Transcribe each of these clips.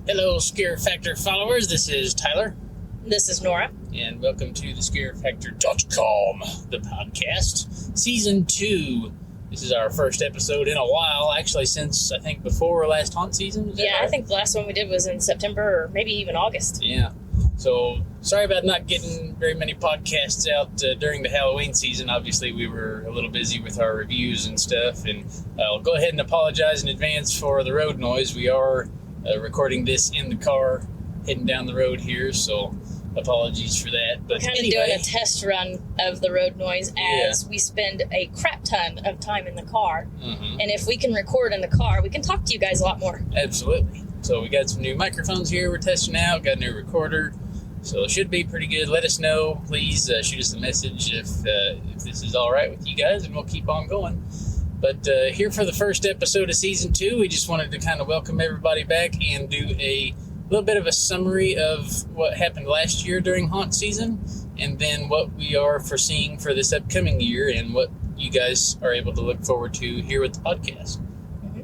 Hello, Scare Factor followers. This is Tyler. This is Nora. And welcome to the ScareFactor.com, the podcast. Season 2. This is our first episode in a while, actually, since, I think, before last haunt season. Yeah, right? I think the last one we did was in September or maybe even August. Yeah. So, sorry about not getting very many podcasts out during the Halloween season. Obviously, we were a little busy with our reviews and stuff. And I'll go ahead and apologize in advance for the road noise. We are recording this in the car, heading down the road here, so apologies for that. But we're kind of doing a test run of the road noise as we spend a crap ton of time in the car. Mm-hmm. And if we can record in the car, we can talk to you guys a lot more. Absolutely. So we got some new microphones here we're testing out, got a new recorder, so it should be pretty good. Let us know. Please shoot us a message if this is all right with you guys, and we'll keep on going. But here for the first episode of Season 2, we just wanted to kind of welcome everybody back and do a little bit of a summary of what happened last year during haunt season, and then what we are foreseeing for this upcoming year and what you guys are able to look forward to here with the podcast. Mm-hmm.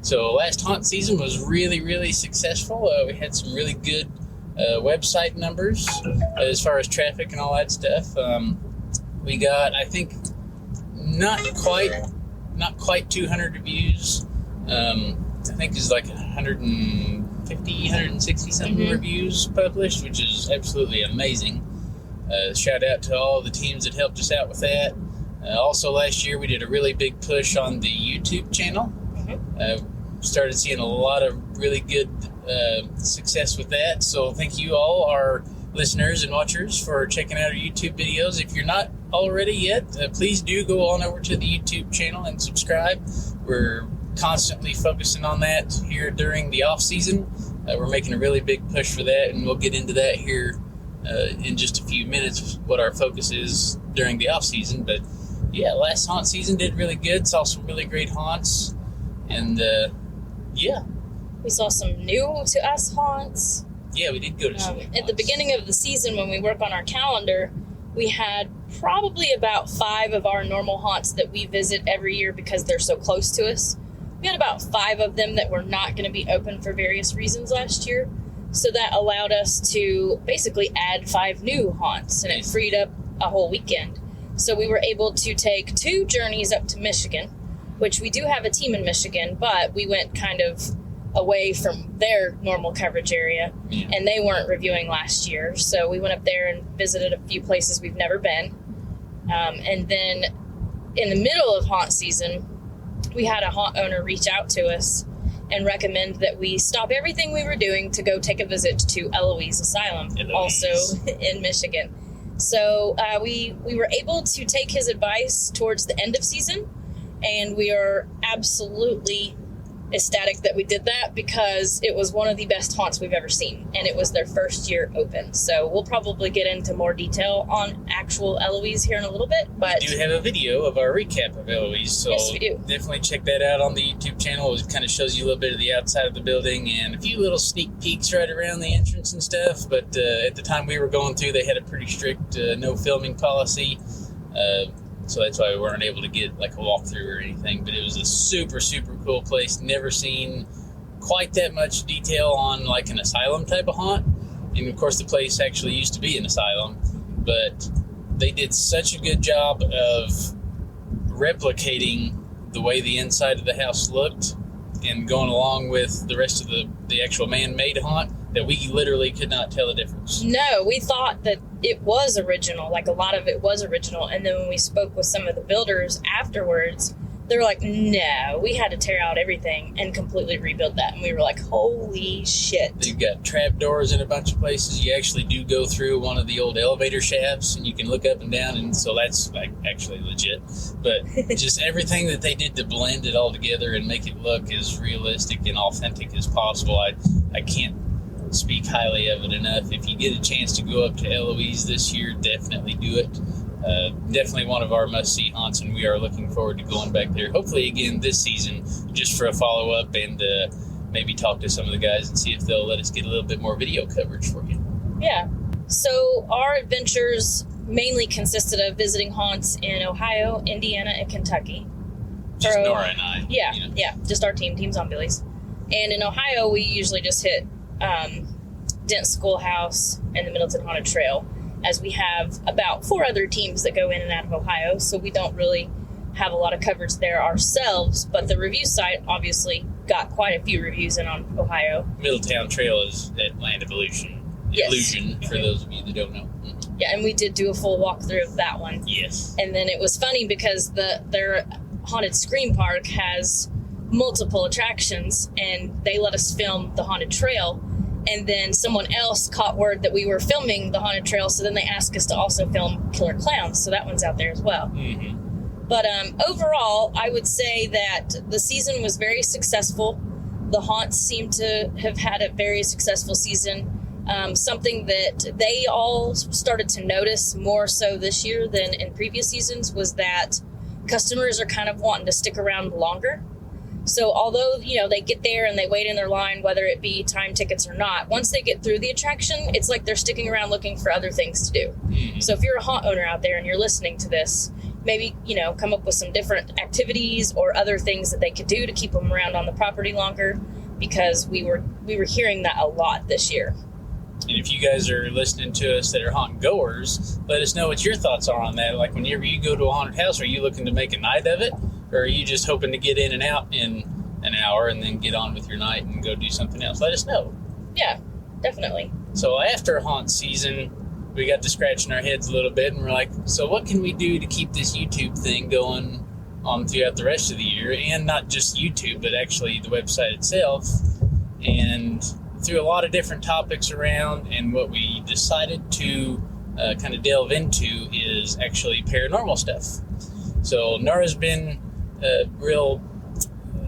So last haunt season was really, really successful. We had some really good website numbers as far as traffic and all that stuff. We got, I think, not quite 200 reviews. I think it's like 160 something reviews published, which is absolutely amazing. Shout out to all the teams that helped us out with that. Also last year we did a really big push on the YouTube channel. Started seeing a lot of really good success with that. So thank you all, our listeners and watchers, for checking out our YouTube videos. If you're not already yet, please do go on over to the YouTube channel and subscribe. We're constantly focusing on that here during the off season. We're making a really big push for that, and we'll get into that here in just a few minutes, what our focus is during the off season. But yeah, last haunt season did really good. Saw some really great haunts, and we saw some new to us haunts. Yeah, we did go to some new at haunts. The beginning of the season, when we work on our calendar, we had probably about 5 of our normal haunts that we visit every year because they're so close to us. We had about 5 of them that were not going to be open for various reasons last year. So that allowed us to basically add 5 new haunts, and it freed up a whole weekend. So we were able to take 2 journeys up to Michigan, which we do have a team in Michigan, but we went kind of away from their normal coverage area, and they weren't reviewing last year. So we went up there and visited a few places we've never been. And then in the middle of haunt season, we had a haunt owner reach out to us and recommend that we stop everything we were doing to go take a visit to Eloise Asylum, also in Michigan. So we were able to take his advice towards the end of season, and we are absolutely ecstatic that we did that because it was one of the best haunts we've ever seen, and it was their first year open. So we'll probably get into more detail on actual Eloise here in a little bit. But we do have a video of our recap of Eloise, so yes, we do. Definitely check that out on the YouTube channel. It kind of shows you a little bit of the outside of the building and a few little sneak peeks right around the entrance and stuff. But at the time we were going through, they had a pretty strict no filming policy. So that's why we weren't able to get like a walkthrough or anything. But it was a super, super cool place. Never seen quite that much detail on like an asylum type of haunt. And of course the place actually used to be an asylum. But they did such a good job of replicating the way the inside of the house looked and going along with the rest of the actual man-made haunt that we literally could not tell the difference. No, we thought that it was original, like a lot of it was original. And then when we spoke with some of the builders afterwards, they were like, no, we had to tear out everything and completely rebuild that. And we were like, holy shit. They've got trapdoors in a bunch of places. You actually do go through one of the old elevator shafts and you can look up and down, and so that's like actually legit. But just everything that they did to blend it all together and make it look as realistic and authentic as possible. I can't speak highly of it enough. If you get a chance to go up to Eloise this year, definitely do it. Definitely one of our must-see haunts, and we are looking forward to going back there, hopefully again this season, just for a follow-up and maybe talk to some of the guys and see if they'll let us get a little bit more video coverage for you. Yeah. So our adventures mainly consisted of visiting haunts in Ohio, Indiana, and Kentucky. Just Nora and I. Yeah, just our team, Team Zombies. And in Ohio, we usually just hit Dent Schoolhouse, and the Middleton Haunted Trail, as we have about 4 other teams that go in and out of Ohio, so we don't really have a lot of coverage there ourselves, but the review site obviously got quite a few reviews in on Ohio. Middletown Trail is at Land of Illusion. Yes. Illusion, for those of you that don't know. Mm-hmm. Yeah, and we did do a full walkthrough of that one. Yes. And then it was funny because their Haunted Scream Park has multiple attractions, and they let us film the Haunted Trail. And then someone else caught word that we were filming the Haunted Trail, so then they asked us to also film Killer Clowns, so that one's out there as well. Mm-hmm. But overall, I would say that the season was very successful. The haunts seem to have had a very successful season. Something that they all started to notice more so this year than in previous seasons was that customers are kind of wanting to stick around longer. So although, they get there and they wait in their line, whether it be time tickets or not, once they get through the attraction, it's like they're sticking around looking for other things to do. Mm-hmm. So if you're a haunt owner out there and you're listening to this, maybe, come up with some different activities or other things that they could do to keep them around on the property longer, because we were hearing that a lot this year. And if you guys are listening to us that are haunt goers, let us know what your thoughts are on that. Like, whenever you go to a haunted house, are you looking to make a night of it? Or are you just hoping to get in and out in an hour and then get on with your night and go do something else? Let us know. Yeah, definitely. So after haunt season, we got to scratching our heads a little bit, and we're like, so what can we do to keep this YouTube thing going on throughout the rest of the year? And not just YouTube, but actually the website itself. And threw a lot of different topics around, and what we decided to kind of delve into is actually paranormal stuff. So Nora's been real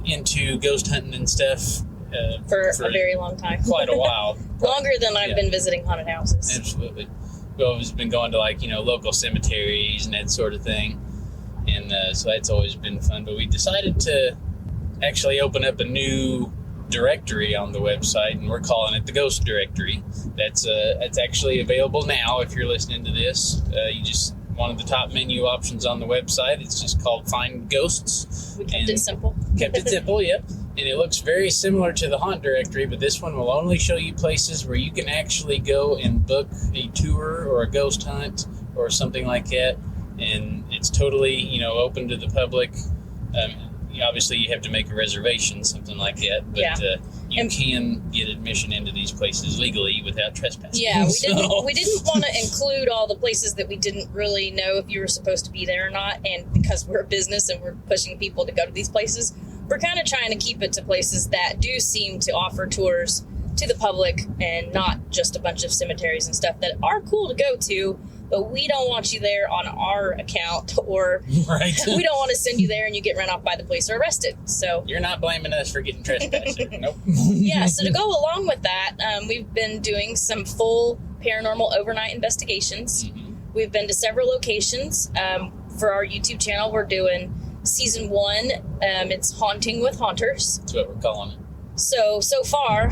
into ghost hunting and stuff for a very long time. Quite a while. Longer than I've been visiting haunted houses. Absolutely. We've always been going to local cemeteries and that sort of thing. And so that's always been fun. But we decided to actually open up a new directory on the website, and we're calling it the Ghost Directory. That's actually available now. If you're listening to this, you just one of the top menu options on the website. It's just called Find Ghosts. We kept it simple. Kept it simple, yep. And it looks very similar to the Haunt Directory, but this one will only show you places where you can actually go and book a tour or a ghost hunt or something like that. And it's totally, open to the public. Obviously, you have to make a reservation, something like that. But you can get admission into these places legally without trespassing. Yeah, we didn't want to include all the places that we didn't really know if you were supposed to be there or not. And because we're a business and we're pushing people to go to these places, we're kind of trying to keep it to places that do seem to offer tours to the public and not just a bunch of cemeteries and stuff that are cool to go to. But we don't want you there on our account, or right. We don't want to send you there and you get run off by the police or arrested. So you're not blaming us for getting trespassed. Nope. Yeah, so to go along with that, we've been doing some full paranormal overnight investigations. Mm-hmm. We've been to several locations. For our YouTube channel, we're doing season 1. It's Haunting with Haunters. That's what we're calling it. So far,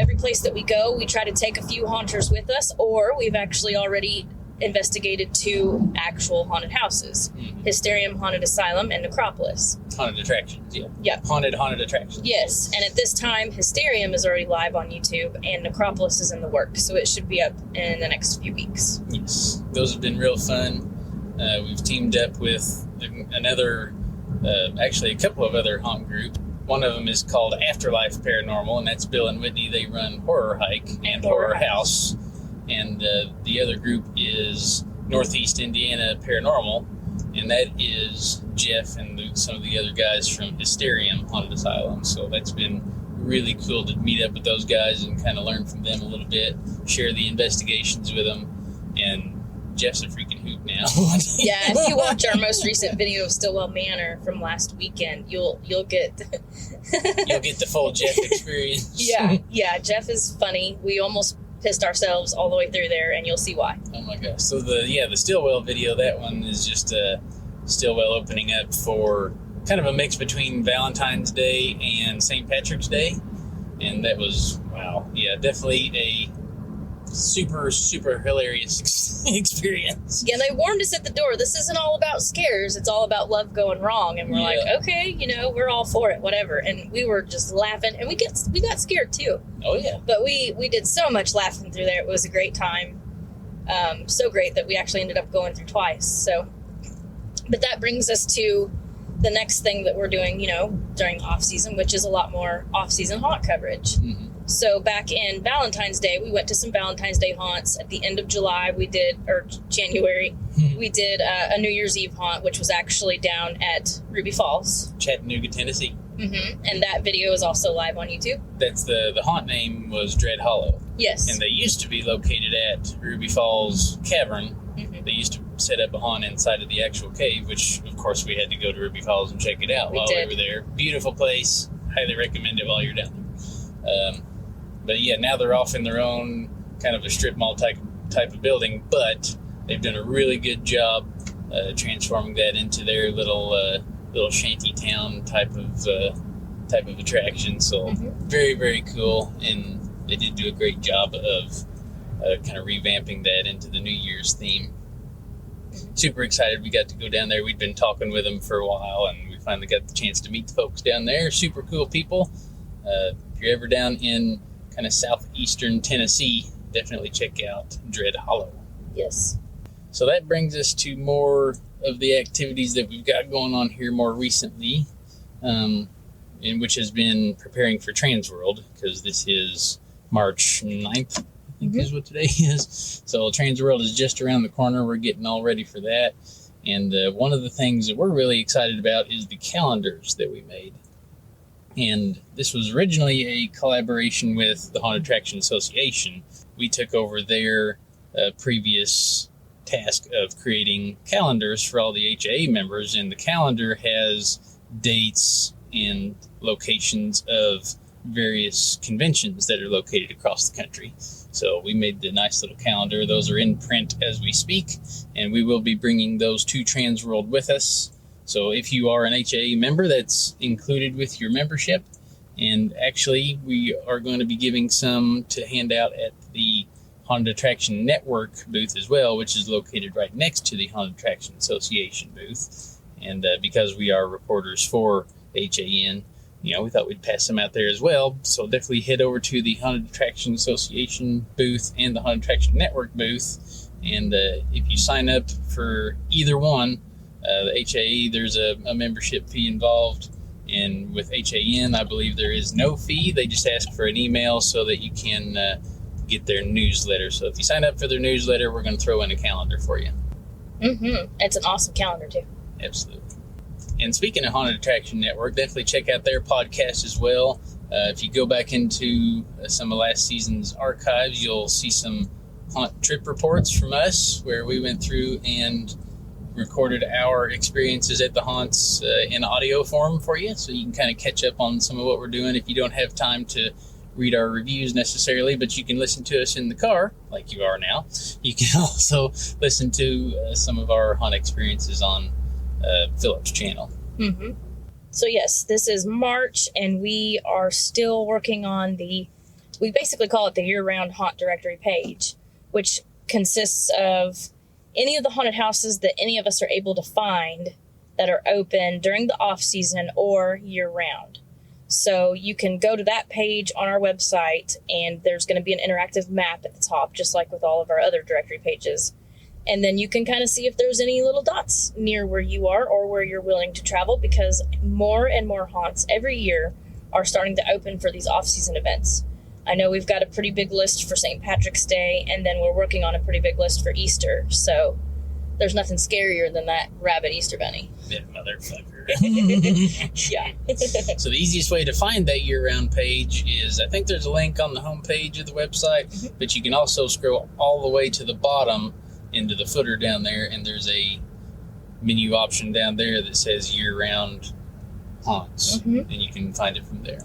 every place that we go, we try to take a few haunters with us, or we've actually already investigated 2 actual haunted houses. Mm-hmm. Hysterium Haunted Asylum and Necropolis. Haunted attractions, yeah. Yep. Haunted attractions. Yes, and at this time, Hysterium is already live on YouTube, and Necropolis is in the works, so it should be up in the next few weeks. Yes, those have been real fun. We've teamed up with actually a couple of other haunt groups. One of them is called Afterlife Paranormal, and that's Bill and Whitney. They run Horror Hike and Horror House. And the other group is Northeast Indiana Paranormal, and that is Jeff and some of the other guys from Hysterium Haunted Asylum. So that's been really cool to meet up with those guys and kind of learn from them a little bit, share the investigations with them. And Jeff's a freaking hoot now. Yeah, if you watch our most recent video of Stillwell Manor from last weekend, you'll get you'll get the full Jeff experience. Yeah, Jeff is funny. We almost pissed ourselves all the way through there, and you'll see why. Oh my gosh. So the Stillwell video, that one is just Stillwell opening up for kind of a mix between Valentine's Day and St. Patrick's Day. And that was, wow. Yeah, definitely super, super hilarious experience. Yeah, they warned us at the door. This isn't all about scares. It's all about love going wrong. And we're like, okay, we're all for it, whatever. And we were just laughing, and we got scared too. Oh yeah. But we did so much laughing through there. It was a great time. So great that we actually ended up going through twice. So, but that brings us to the next thing that we're doing, during off season, which is a lot more off season haunt coverage. Mm-hmm. So back in Valentine's Day, we went to some Valentine's Day haunts. At the end of July, or January, we did a New Year's Eve haunt, which was actually down at Ruby Falls, Chattanooga, Tennessee. Mm-hmm. And that video is also live on YouTube. That's the haunt name was Dread Hollow. Yes. And they used to be located at Ruby Falls Cavern. Mm-hmm. They used to set up a haunt inside of the actual cave, which of course we had to go to Ruby Falls and check it out while we were there. Beautiful place. Highly recommend it while you're down there. But yeah, now they're off in their own kind of a strip mall type of building, but they've done a really good job transforming that into their little shanty town type of attraction. So very, very cool, and they did do a great job of kind of revamping that into the New Year's theme. Super excited we got to go down there. We'd been talking with them for a while, and we finally got the chance to meet the folks down there. Super cool people. If you're ever down in kind of southeastern Tennessee, definitely check out Dread Hollow. Yes. So that brings us to more of the activities that we've got going on here more recently, in which has been preparing for Transworld, because this is March 9th, I think is what today is. So Transworld is just around the corner. We're getting all ready for that. And one of the things that we're really excited about is the calendars that we made. And this was originally a collaboration with the Haunted Attraction Association. We took over their previous task of creating calendars for all the HAA members, and the calendar has dates and locations of various conventions that are located across the country. So we made the nice little calendar. Those are in print as we speak, and we will be bringing those to Transworld with us. So if you are an HAA member, that's included with your membership. And actually, we are going to be giving some to hand out at the Haunted Attraction Network booth as well, which is located right next to the Haunted Attraction Association booth. And because we are reporters for HAN, we thought we'd pass them out there as well. So definitely head over to the Haunted Attraction Association booth and the Haunted Attraction Network booth. And if you sign up for either one, the HAE, there's a membership fee involved, and with HAN, I believe there is no fee. They just ask for an email so that you can get their newsletter. So if you sign up for their newsletter, we're going to throw in a calendar for you. It's an awesome calendar too. Absolutely. And speaking of Haunted Attraction Network, definitely check out their podcast as well. If you go back into some of last season's archives, you'll see some haunt trip reports from us where we went through and recorded our experiences at the haunts in audio form for you, so you can kind of catch up on some of what we're doing if you don't have time to read our reviews necessarily, but you can listen to us in the car like you are now. You can also listen to some of our haunt experiences on Philip's channel. So yes, this is March, and we are still working on we basically call it the year-round haunt directory page, which consists of any of the haunted houses that any of us are able to find that are open during the off season or year round. So you can go to that page on our website, and there's going to be an interactive map at the top, just like with all of our other directory pages. And then you can kind of see if there's any little dots near where you are or where you're willing to travel, because more and more haunts every year are starting to open for these off-season events. I know we've got a pretty big list for St. Patrick's Day, and then we're working on a pretty big list for Easter. So there's nothing scarier than that rabbit Easter bunny. That motherfucker. Yeah. So the easiest way to find that year-round page is, I think there's a link on the homepage of the website, but you can also scroll all the way to the bottom into the footer down there, and there's a menu option down there that says year-round haunts, and you can find it from there.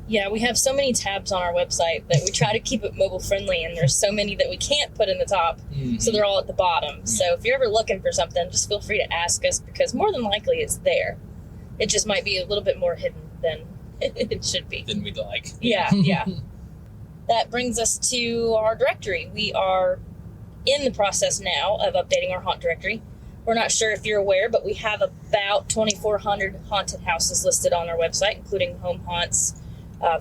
Yeah, we have so many tabs on our website that we try to keep it mobile friendly, and there's so many that we can't put in the top, so they're all at the bottom. So if you're ever looking for something, just feel free to ask us, because more than likely it's there. It just might be a little bit more hidden than it should be. Than we'd like. Yeah. that brings us to our directory. We are in the process now of updating our haunt directory. We're not sure if you're aware, but we have about 2,400 haunted houses listed on our website, including home haunts,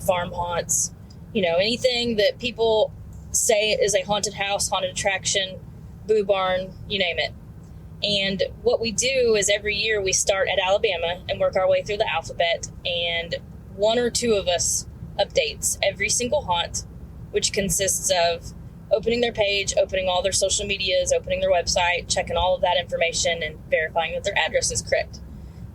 farm haunts, anything that people say is a haunted house, haunted attraction, boo barn, you name it. And what we do is every year we start at Alabama and work our way through the alphabet, and one or two of us updates every single haunt, which consists of opening their page, opening all their social medias, opening their website, checking all of that information, and verifying that their address is correct.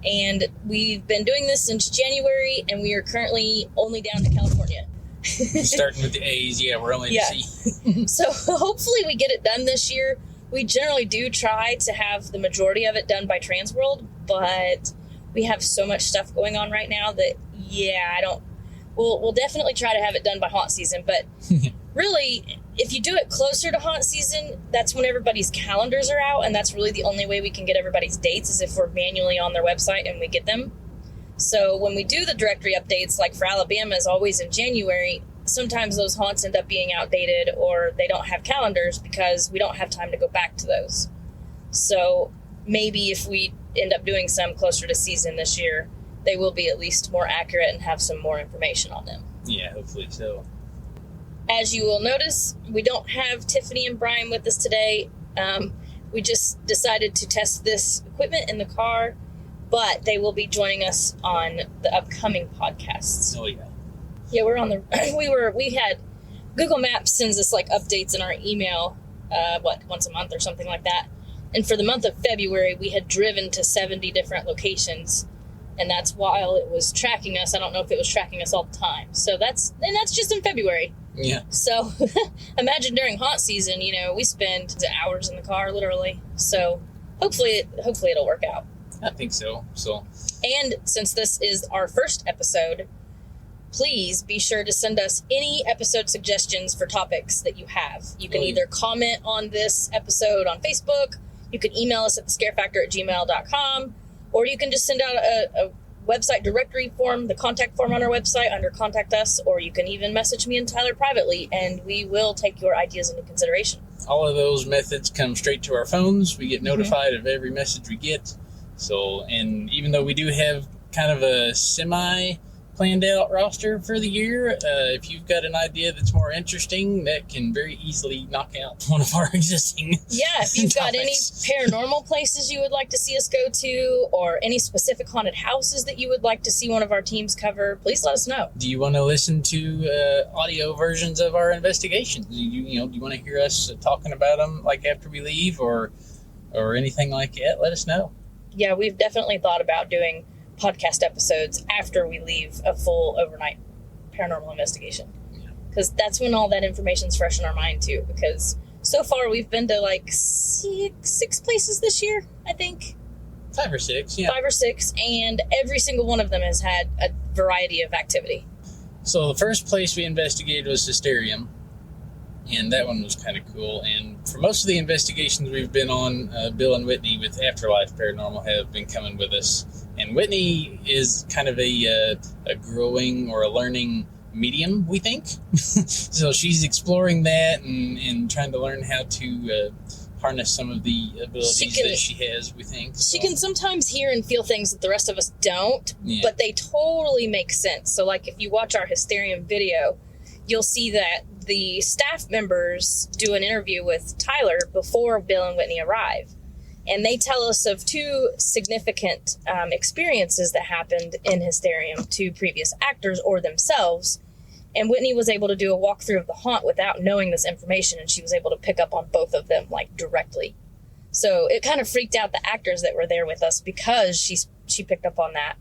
And we've been doing this since January, and we are currently only down to California. Starting with the A's, we're only to C. So hopefully we get it done this year. We generally do try to have the majority of it done by Transworld, but we have so much stuff going on right now that, we'll definitely try to have it done by haunt season. But really, if you do it closer to haunt season, that's when everybody's calendars are out, and that's really the only way we can get everybody's dates is if we're manually on their website and we get them. So when we do the directory updates, like for Alabama is always in January, sometimes those haunts end up being outdated or they don't have calendars because we don't have time to go back to those. So maybe if we end up doing some closer to season this year, they will be at least more accurate and have some more information on them. Yeah, hopefully so. As you will notice, we don't have Tiffany and Brian with us today. We just decided to test this equipment in the car, but they will be joining us on the upcoming podcasts. Oh, yeah. Yeah, we're on we had Google Maps sends us like updates in our email, once a month or something like that. And for the month of February, we had driven to 70 different locations, and that's while it was tracking us. I don't know if it was tracking us all the time. So that's just in February. Yeah. So imagine during haunt season, we spend hours in the car, literally. So hopefully it'll work out. I think so. And since this is our first episode, please be sure to send us any episode suggestions for topics that you have. You can either comment on this episode on Facebook, you can email us at thescarefactor@gmail.com, or you can just send out a website directory form, the contact form on our website under Contact Us, or you can even message me and Tyler privately, and we will take your ideas into consideration. All of those methods come straight to our phones. We get notified of every message we get. So, and even though we do have kind of a planned out roster for the year, if you've got an idea that's more interesting, that can very easily knock out one of our existing if you've got any paranormal places you would like to see us go to, or any specific haunted houses that you would like to see one of our teams cover, please let us know. Do you want to listen to audio versions of our investigations? Do you want to hear us talking about them like after we leave, or anything like that? Let us know. Yeah, we've definitely thought about doing podcast episodes after we leave a full overnight paranormal investigation, because that's when all that information's fresh in our mind too, because so far we've been to like six places this year, I think. 5 or 6, 5 or 6, and every single one of them has had a variety of activity. So the first place we investigated was Hysterium, and that one was kind of cool. And for most of the investigations we've been on, Bill and Whitney with Afterlife Paranormal have been coming with us. And Whitney is kind of a growing or a learning medium, we think. So she's exploring that and trying to learn how to harness some of the abilities that she has, we think. She can sometimes hear and feel things that the rest of us don't, but they totally make sense. So like if you watch our Hysterium video, you'll see that the staff members do an interview with Tyler before Bill and Whitney arrive. And they tell us of 2 significant experiences that happened in Hysterium to previous actors or themselves. And Whitney was able to do a walkthrough of the haunt without knowing this information, and she was able to pick up on both of them, like, directly. So it kind of freaked out the actors that were there with us because she picked up on that.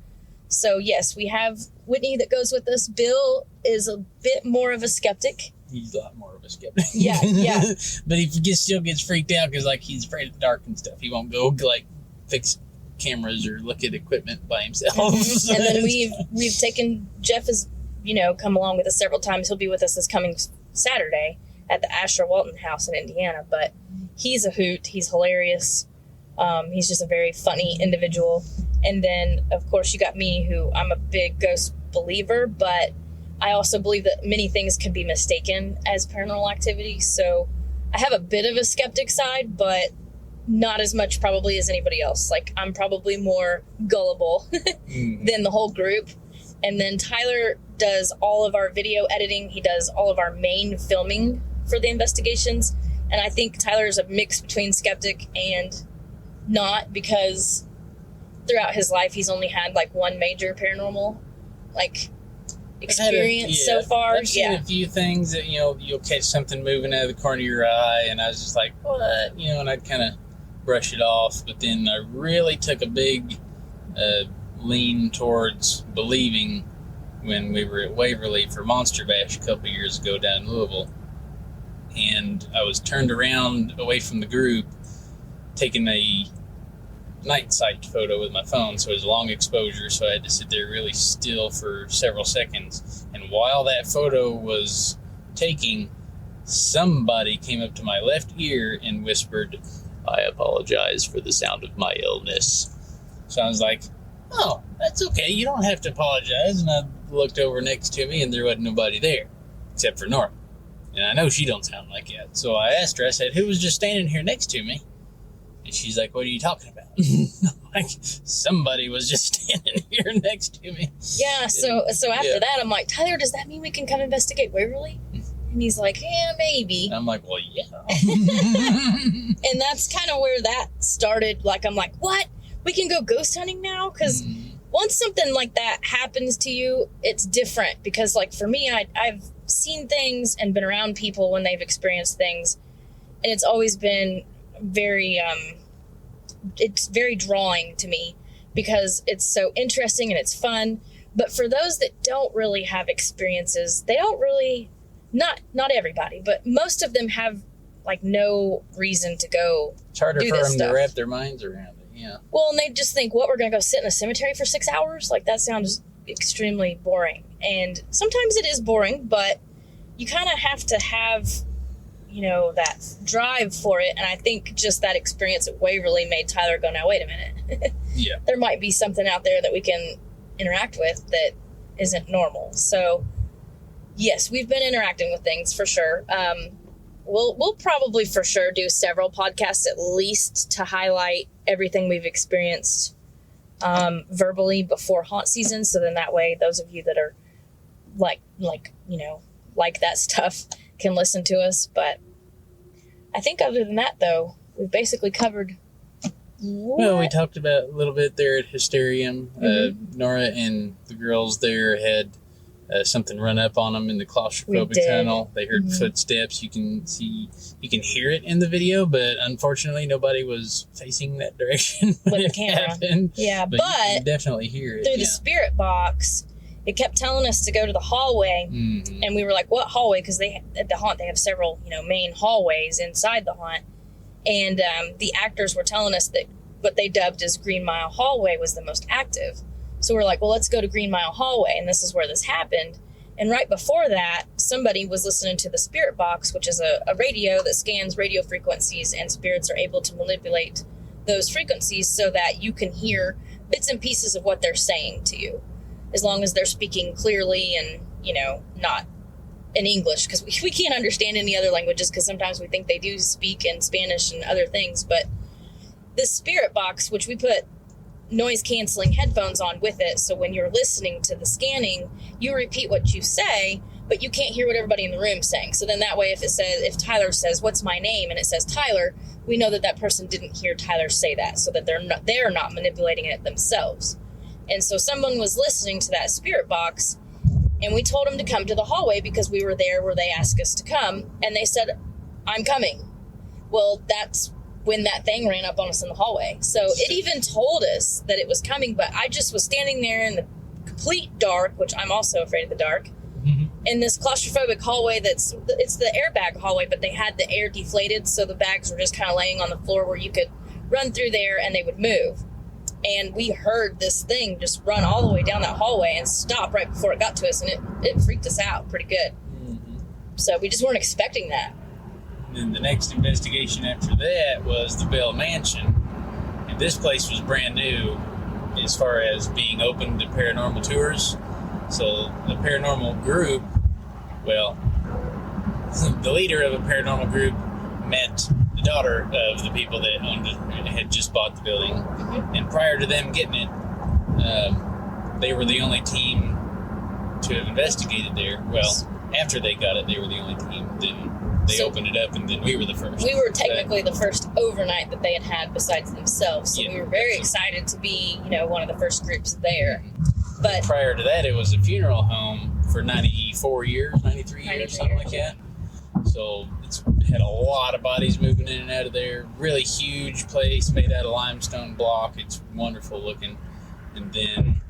So, yes, we have Whitney that goes with us. Bill is a bit more of a skeptic. He's a lot more of a skeptic. Yeah. But he still gets freaked out because, like, he's afraid of the dark and stuff. He won't go, like, fix cameras or look at equipment by himself. Mm-hmm. And then we've taken Jeff has, come along with us several times. He'll be with us this coming Saturday at the Asher Walton House in Indiana. But he's a hoot. He's hilarious. He's just a very funny individual. And then, of course, you got me, who I'm a big ghost believer, but I also believe that many things can be mistaken as paranormal activity. So I have a bit of a skeptic side, but not as much probably as anybody else. Like, I'm probably more gullible than the whole group. And then Tyler does all of our video editing. He does all of our main filming for the investigations. And I think Tyler's a mix between skeptic and not, because throughout his life, he's only had like one major paranormal, like, experience so far. I've seen a few things that, you know, you'll catch something moving out of the corner of your eye, and I was just like, what? You know, and I'd kind of brush it off. But then I really took a big lean towards believing when we were at Waverly for Monster Bash a couple years ago down in Louisville. And I was turned around away from the group, taking a night sight photo with my phone, so it was long exposure, so I had to sit there really still for several seconds. And while that photo was taking, somebody came up to my left ear and whispered, "I apologize for the sound of my illness." So I was like, oh, that's okay, you don't have to apologize. And I looked over next to me, and there wasn't nobody there except for Nora, and I know she don't sound like that. So I asked her, I said, who was just standing here next to me? And she's like, what are you talking about? Like, somebody was just standing here next to me. Yeah, so after that, I'm like, Tyler, does that mean we can come investigate Waverly? And he's like, yeah, maybe. And I'm like, well, yeah. And that's kind of where that started. Like, I'm like, what? We can go ghost hunting now? Because once something like that happens to you, it's different. Because, like, for me, I've seen things and been around people when they've experienced things. And it's always been very it's very drawing to me because it's so interesting and it's fun. But for those that don't really have experiences, they don't really, not everybody, but most of them have like no reason to go. It's harder for them to wrap their minds around it. Yeah. Well, and they just think, what, we're gonna go sit in a cemetery for 6 hours? Like, that sounds extremely boring. And sometimes it is boring, but you kind of have to have, you know, that drive for it. And I think just that experience at Waverly made Tyler go, now, wait a minute. Yeah. There might be something out there that we can interact with that isn't normal. So, yes, we've been interacting with things for sure. We'll probably for sure do several podcasts at least to highlight everything we've experienced verbally before haunt season. So then that way, those of you that are like, you know, like that stuff can listen to us. But I think other than that, though, we've basically covered. Well, we talked about a little bit there at Hysterium. Nora and the girls there had something run up on them in the claustrophobic tunnel. They heard footsteps. You can hear it in the video, but unfortunately nobody was facing that direction when with the camera. Happened. Yeah, but you can definitely hear it through the spirit box. It kept telling us to go to the hallway, and we were like, what hallway? Because at the haunt, they have several, you know, main hallways inside the haunt. And the actors were telling us that what they dubbed as Green Mile Hallway was the most active. So we're like, well, let's go to Green Mile Hallway, and this is where this happened. And right before that, somebody was listening to the spirit box, which is a radio that scans radio frequencies, and spirits are able to manipulate those frequencies so that you can hear bits and pieces of what they're saying to you, as long as they're speaking clearly and, you know, not in English, because we can't understand any other languages, because sometimes we think they do speak in Spanish and other things. But the spirit box, which we put noise canceling headphones on with it, so when you're listening to the scanning, you repeat what you say, but you can't hear what everybody in the room is saying. So then that way, if Tyler says, what's my name? And it says Tyler, we know that that person didn't hear Tyler say that, so that they're not manipulating it themselves. And so someone was listening to that spirit box, and we told them to come to the hallway because we were there where they asked us to come, and they said, I'm coming. Well, that's when that thing ran up on us in the hallway. So it even told us that it was coming, but I just was standing there in the complete dark, which I'm also afraid of the dark, in this claustrophobic hallway it's the airbag hallway, but they had the air deflated, so the bags were just kind of laying on the floor where you could run through there and they would move. And we heard this thing just run all the way down that hallway and stop right before it got to us, and it freaked us out pretty good. So we just weren't expecting that. And then the next investigation after that was the Bell Mansion. And this place was brand new as far as being open to paranormal tours. So the paranormal group, well, the leader of a paranormal group met the daughter of the people that owned it, had just bought the building. Mm-hmm. And prior to them getting it, they were the only team to have investigated there. Well, after they got it, they were the only team. Then they opened it up, and then we were the first. We were technically the first overnight that they had besides themselves. So we were very excited to be, one of the first groups there. But prior to that, it was a funeral home for 94 years, 93 years, something like that. So it's had a lot of bodies moving in and out of there. Really huge place made out of limestone block. It's wonderful looking. And then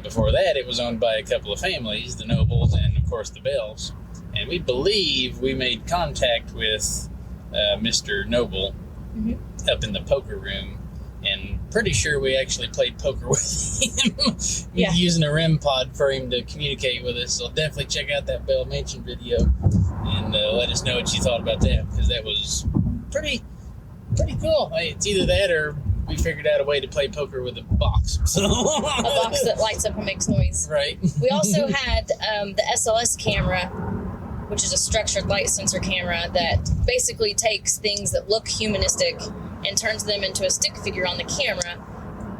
before that, it was owned by a couple of families, the Nobles and, of course, the Bells. And we believe we made contact with Mr. Noble up in the poker room. And pretty sure we actually played poker with him using a REM pod for him to communicate with us. So definitely check out that Bell Mansion video and let us know what you thought about that, because that was pretty cool. It's either that or we figured out a way to play poker with a box. So. A box that lights up and makes noise. Right. We also had the SLS camera, which is a structured light sensor camera that basically takes things that look humanistic and turns them into a stick figure on the camera.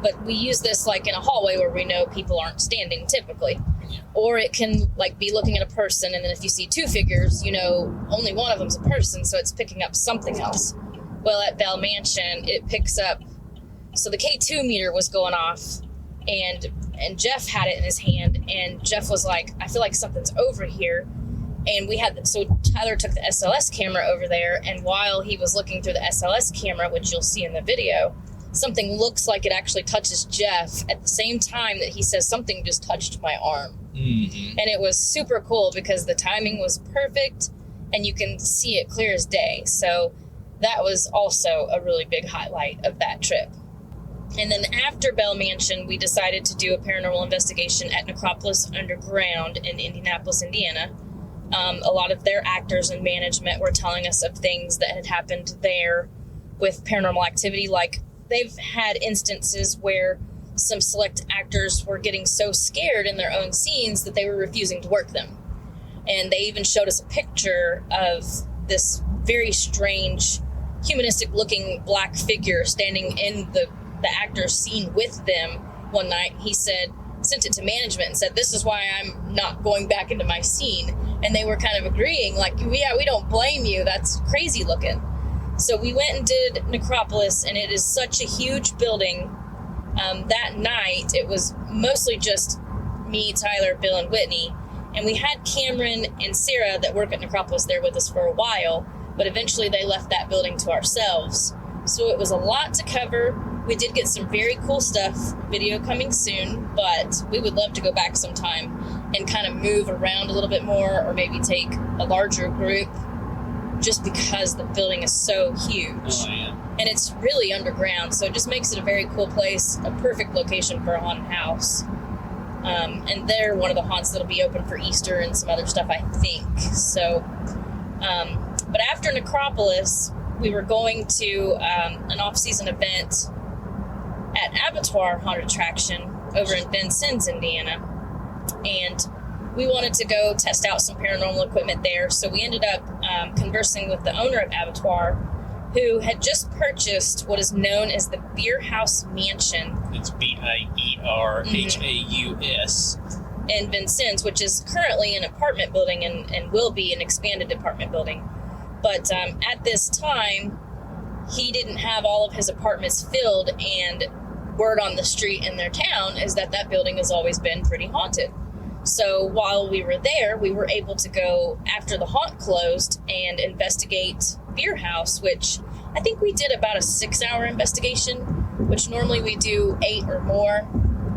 But we use this like in a hallway where we know people aren't standing typically. Yeah. Or it can like be looking at a person, and then if you see two figures, only one of them's a person, so it's picking up something else. Well, at Bell Mansion, it picks up, so the K2 meter was going off, and Jeff had it in his hand, and Jeff was like, I feel like something's over here. And so Tyler took the SLS camera over there, and while he was looking through the SLS camera, which you'll see in the video, something looks like it actually touches Jeff at the same time that he says something just touched my arm. Mm-hmm. And it was super cool because the timing was perfect and you can see it clear as day. So that was also a really big highlight of that trip. And then after Bell Mansion, we decided to do a paranormal investigation at Necropolis Underground in Indianapolis, Indiana. A lot of their actors and management were telling us of things that had happened there with paranormal activity. Like they've had instances where some select actors were getting so scared in their own scenes that they were refusing to work them. And they even showed us a picture of this very strange, humanistic looking black figure standing in the actor's scene with them one night. He sent it to management and said, this is why I'm not going back into my scene. And they were kind of agreeing, like, yeah, we don't blame you. That's crazy looking. So we went and did Necropolis, and it is such a huge building. That night, it was mostly just me, Tyler, Bill, and Whitney. And we had Cameron and Sarah that work at Necropolis there with us for a while, but eventually they left that building to ourselves. So it was a lot to cover. We did get some very cool stuff, video coming soon, but we would love to go back sometime and kind of move around a little bit more, or maybe take a larger group, just because the building is so huge. Oh, yeah. And it's really underground, so it just makes it a very cool place, a perfect location for a haunted house. And they're one of the haunts that'll be open for Easter and some other stuff, I think. So, but after Necropolis, we were going to an off-season event at Abattoir Haunted Attraction over in Vincennes, Indiana. And we wanted to go test out some paranormal equipment there. So we ended up conversing with the owner of Abattoir, who had just purchased what is known as the Beer House Mansion. It's Bierhaus. In Vincennes, which is currently an apartment building and will be an expanded apartment building. But at this time, he didn't have all of his apartments filled, and word on the street in their town is that building has always been pretty haunted. So while we were there, we were able to go after the haunt closed and investigate Beer House, which I think we did about a 6-hour investigation, which normally we do 8 or more.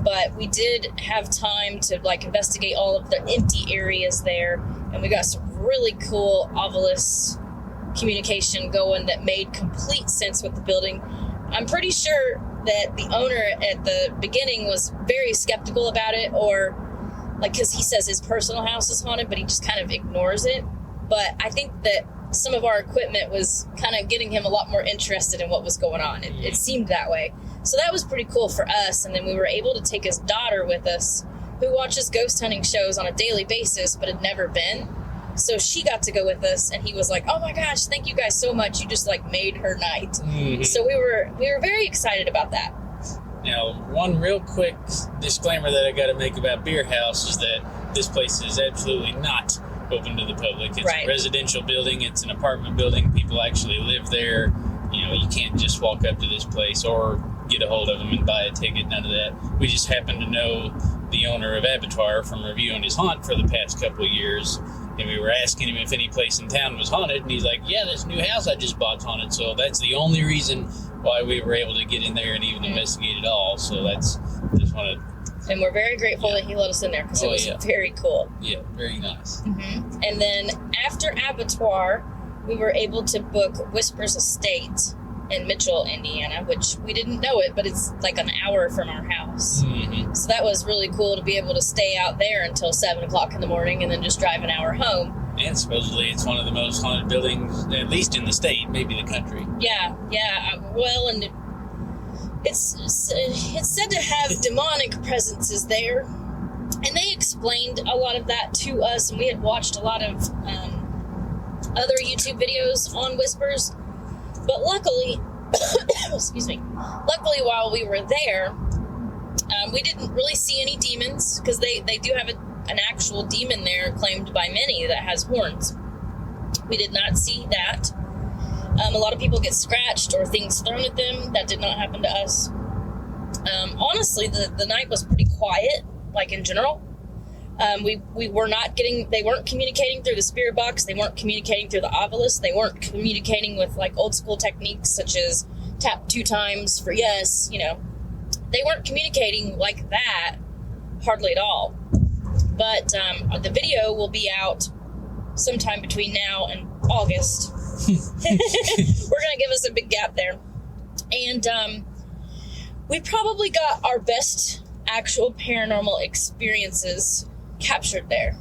But we did have time to investigate all of the empty areas there, and we got some really cool Ovilus communication going that made complete sense with the building. I'm pretty sure that the owner at the beginning was very skeptical about it, or because he says his personal house is haunted, but he just kind of ignores it. But I think that some of our equipment was kind of getting him a lot more interested in what was going on. It seemed that way. So that was pretty cool for us. And then we were able to take his daughter with us, who watches ghost hunting shows on a daily basis but had never been. So she got to go with us, and he was like, "Oh my gosh, thank you guys so much. You just like made her night." Mm-hmm. So we were very excited about that. Now, one real quick disclaimer that I got to make about Beer House is that this place is absolutely not open to the public. It's a residential building. It's an apartment building. People actually live there. You know, you can't just walk up to this place or get a hold of them and buy a ticket. None of that. We just happen to know the owner of Abattoir from reviewing his haunt for the past couple of years. And we were asking him if any place in town was haunted, and he's like, "Yeah, this new house I just bought's haunted." So that's the only reason why we were able to get in there and even investigate it all. So that's just want to. And we're very grateful that he let us in there because it was very cool. Yeah, very nice. Mm-hmm. And then after Abattoir, we were able to book Whispers Estate in Mitchell, Indiana, which we didn't know it, but it's like an hour from our house. Mm-hmm. So that was really cool to be able to stay out there until 7 o'clock in the morning and then just drive an hour home. And supposedly it's one of the most haunted buildings, at least in the state, maybe the country. Yeah. Well, and it's said to have demonic presences there. And they explained a lot of that to us, and we had watched a lot of other YouTube videos on Whispers. But luckily, excuse me, while we were there, we didn't really see any demons, because they do have an actual demon there claimed by many that has horns. We did not see that. A lot of people get scratched or things thrown at them. That did not happen to us. Honestly, the night was pretty quiet, like in general. We were not they weren't communicating through the spirit box. They weren't communicating through the obelisk. They weren't communicating with like old school techniques such as tap 2 times for yes, you know. They weren't communicating like that hardly at all. But the video will be out sometime between now and August. We're going to give us a big gap there. And we probably got our best actual paranormal experiences captured there.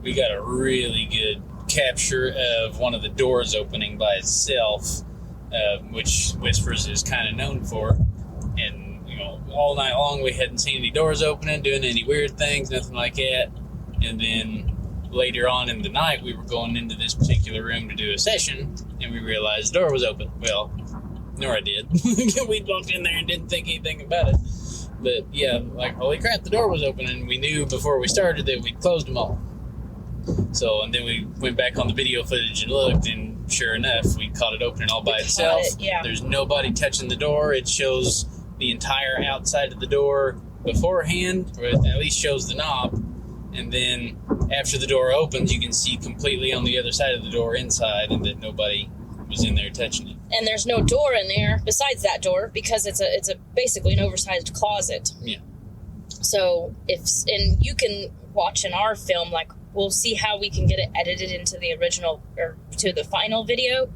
We got a really good capture of one of the doors opening by itself, which Whispers is kind of known for. And, you know, all night long we hadn't seen any doors opening, doing any weird things, nothing like that. And then later on in the night, we were going into this particular room to do a session, and we realized the door was open. Well, Nora did. We walked in there and didn't think anything about it. But yeah, like, holy crap, the door was open, and we knew before we started that we'd closed them all. So, and then we went back on the video footage and looked, and sure enough, we caught it opening all by itself. There's nobody touching the door. It shows the entire outside of the door beforehand, or at least shows the knob. And then after the door opens, you can see completely on the other side of the door inside, and that nobody was in there touching it. And there's no door in there besides that door, because it's a basically an oversized closet. Yeah. So and you can watch in our film, like, we'll see how we can get it edited into the original or to the final video.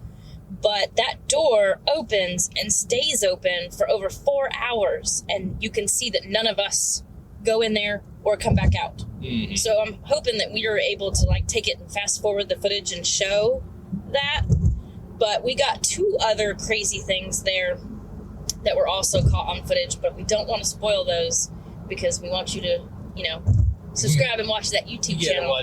But that door opens and stays open for over 4 hours, and you can see that none of us go in there or come back out. Mm-hmm. So I'm hoping that we are able to like take it and fast forward the footage and show that. But we got 2 other crazy things there that were also caught on footage, but we don't want to spoil those because we want you to, you know, subscribe and watch that YouTube channel.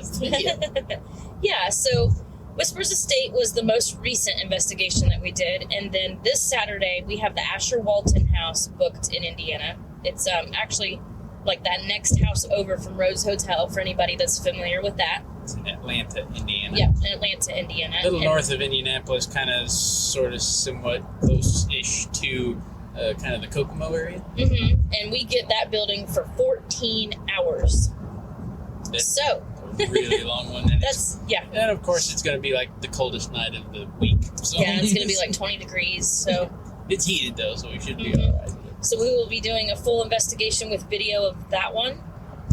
Yeah, so Whispers Estate was the most recent investigation that we did. And then this Saturday, we have the Asher Walton house booked in Indiana. It's actually like that next house over from Rose Hotel, for anybody that's familiar with that. It's in Atlanta, Indiana. Yeah, in Atlanta, Indiana. A little north of Indianapolis, kind of, sort of, somewhat close-ish to kind of the Kokomo area. Mm-hmm. And we get that building for 14 hours. That's a really long one. And and of course, it's going to be like the coldest night of the week. So. Yeah, it's going to be like 20 degrees. So it's heated though, so we should be all right. So we will be doing a full investigation with video of that one.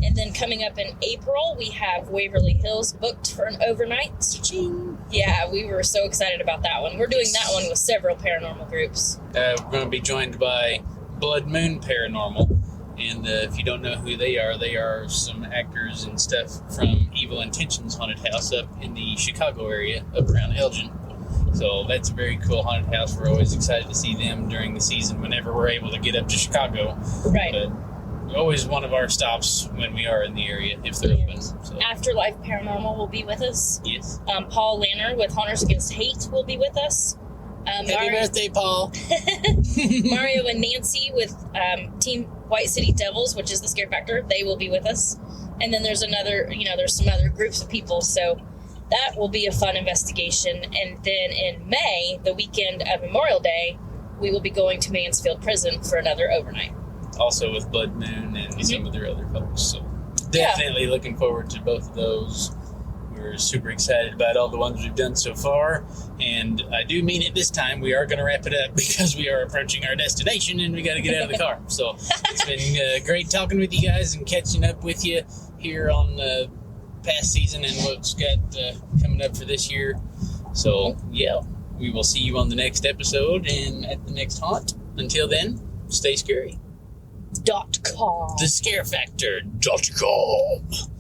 And then coming up in April, we have Waverly Hills booked for an overnight. Cha-ching. Yeah, we were so excited about that one. We're doing that one with several paranormal groups. We're going to be joined by Blood Moon Paranormal. And if you don't know who they are some actors and stuff from Evil Intentions Haunted House up in the Chicago area, up around Elgin. So that's a very cool haunted house. We're always excited to see them during the season whenever we're able to get up to Chicago. Right. But always one of our stops when we are in the area if they're open. So. Afterlife Paranormal will be with us. Yes. Paul Lanner with Hunters Against Hate will be with us. Happy birthday, Paul. Mario and Nancy with Team White City Devils, which is the Scare Factor. They will be with us. And then there's there's some other groups of people. So that will be a fun investigation. And then in May, the weekend of Memorial Day, we will be going to Mansfield Prison for another overnight. Also with Blood Moon and some of their other folks. So definitely looking forward to both of those. We're super excited about all the ones we've done so far. And I do mean it this time. We are going to wrap it up because we are approaching our destination and we got to get out of the car. So it's been great talking with you guys and catching up with you here on the past season and what's got coming up for this year. So, we will see you on the next episode and at the next haunt. Until then, stay scary. .com. TheScareFactor.com.